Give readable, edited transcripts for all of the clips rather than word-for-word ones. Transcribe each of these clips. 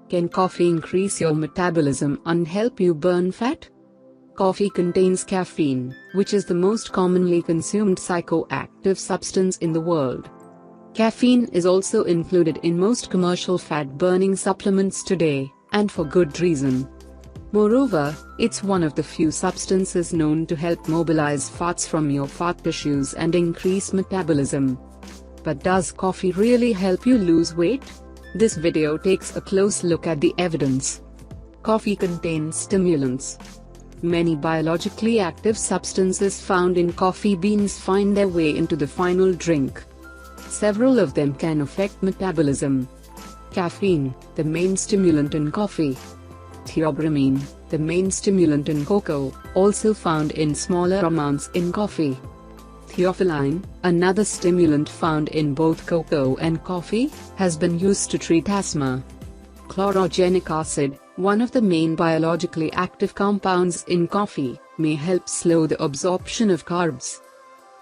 Can coffee increase your metabolism and help you burn fat? Coffee contains caffeine, which is the most commonly consumed psychoactive substance in the world. Caffeine is also included in most commercial fat-burning supplements today, and for good reason. Moreover, it's one of the few substances known to help mobilize fats from your fat tissues and increase metabolism. But does coffee really help you lose weight? This video takes a close look at the evidence. Coffee contains stimulants. Many biologically active substances found in coffee beans find their way into the final drink. Several of them can affect metabolism. Caffeine, the main stimulant in coffee. Theobromine, the main stimulant in cocoa, also found in smaller amounts in coffee. Theophylline, another stimulant found in both cocoa and coffee, has been used to treat asthma. Chlorogenic acid, one of the main biologically active compounds in coffee, may help slow the absorption of carbs.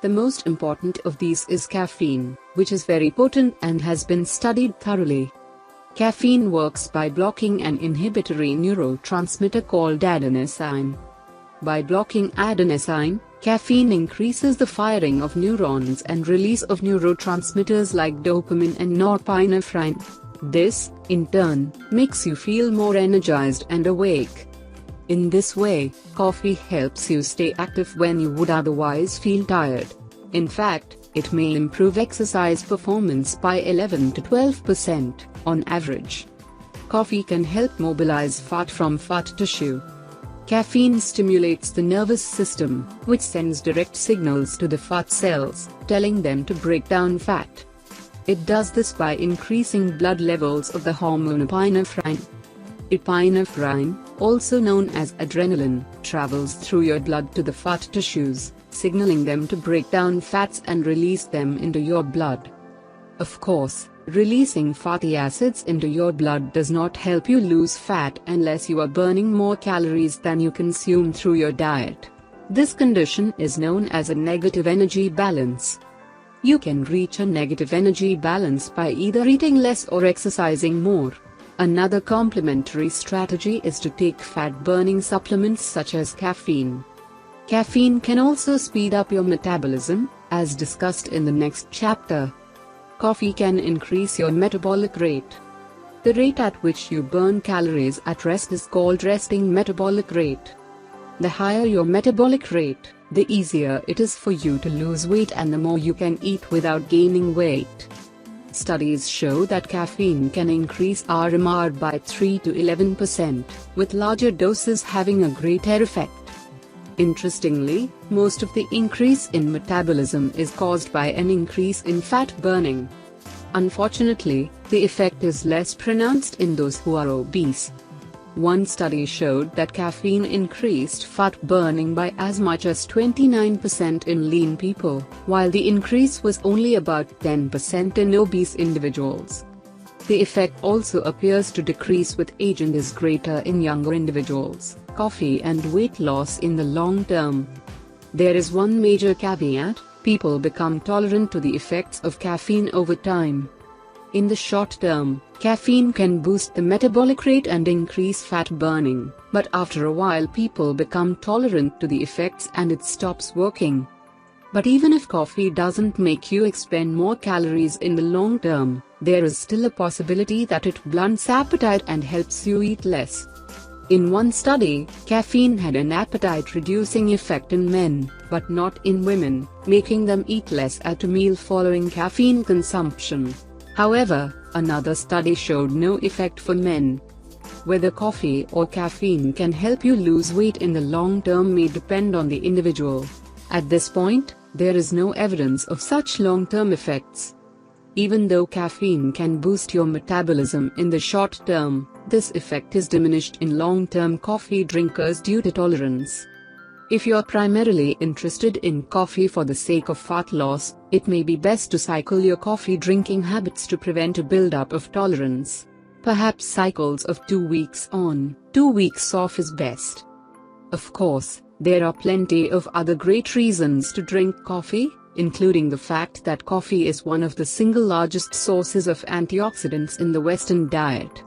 The most important of these is caffeine, which is very potent and has been studied thoroughly. Caffeine works by blocking an inhibitory neurotransmitter called adenosine. By blocking adenosine, caffeine increases the firing of neurons and release of neurotransmitters like dopamine and norepinephrine. This, in turn, makes you feel more energized and awake. In this way, coffee helps you stay active when you would otherwise feel tired. In fact, it may improve exercise performance by 11 to 12% on average. Coffee can help mobilize fat from fat tissue. Caffeine stimulates the nervous system, which sends direct signals to the fat cells, telling them to break down fat. It does this by increasing blood levels of the hormone epinephrine. Epinephrine, also known as adrenaline, travels through your blood to the fat tissues, signaling them to break down fats and release them into your blood. Of course, releasing fatty acids into your blood does not help you lose fat unless you are burning more calories than you consume through your diet. This condition is known as a negative energy balance. You can reach a negative energy balance by either eating less or exercising more. Another complementary strategy is to take fat-burning supplements such as caffeine. Caffeine can also speed up your metabolism, as discussed in the next chapter. Coffee can increase your metabolic rate. The rate at which you burn calories at rest is called resting metabolic rate. The higher your metabolic rate, the easier it is for you to lose weight and the more you can eat without gaining weight. Studies show that caffeine can increase RMR by 3 to 11%, with larger doses having a greater effect. Interestingly, most of the increase in metabolism is caused by an increase in fat burning. Unfortunately, the effect is less pronounced in those who are obese. One study showed that caffeine increased fat burning by as much as 29% in lean people, while the increase was only about 10% in obese individuals. The effect also appears to decrease with age and is greater in younger individuals. Coffee and weight loss in the long term. There is one major caveat: people become tolerant to the effects of caffeine over time. In the short term, caffeine can boost the metabolic rate and increase fat burning, but after a while people become tolerant to the effects and it stops working. But even if coffee doesn't make you expend more calories in the long term, there is still a possibility that it blunts appetite and helps you eat less. In one study, caffeine had an appetite-reducing effect in men, but not in women, making them eat less at a meal following caffeine consumption. However, another study showed no effect for men. Whether coffee or caffeine can help you lose weight in the long term may depend on the individual. At this point, there is no evidence of such long-term effects. Even though caffeine can boost your metabolism in the short term, this effect is diminished in long-term coffee drinkers due to tolerance. If you're primarily interested in coffee for the sake of fat loss, it may be best to cycle your coffee drinking habits to prevent a buildup of tolerance. Perhaps cycles of 2 weeks on, 2 weeks off is best. Of course, there are plenty of other great reasons to drink coffee, including the fact that coffee is one of the single largest sources of antioxidants in the Western diet.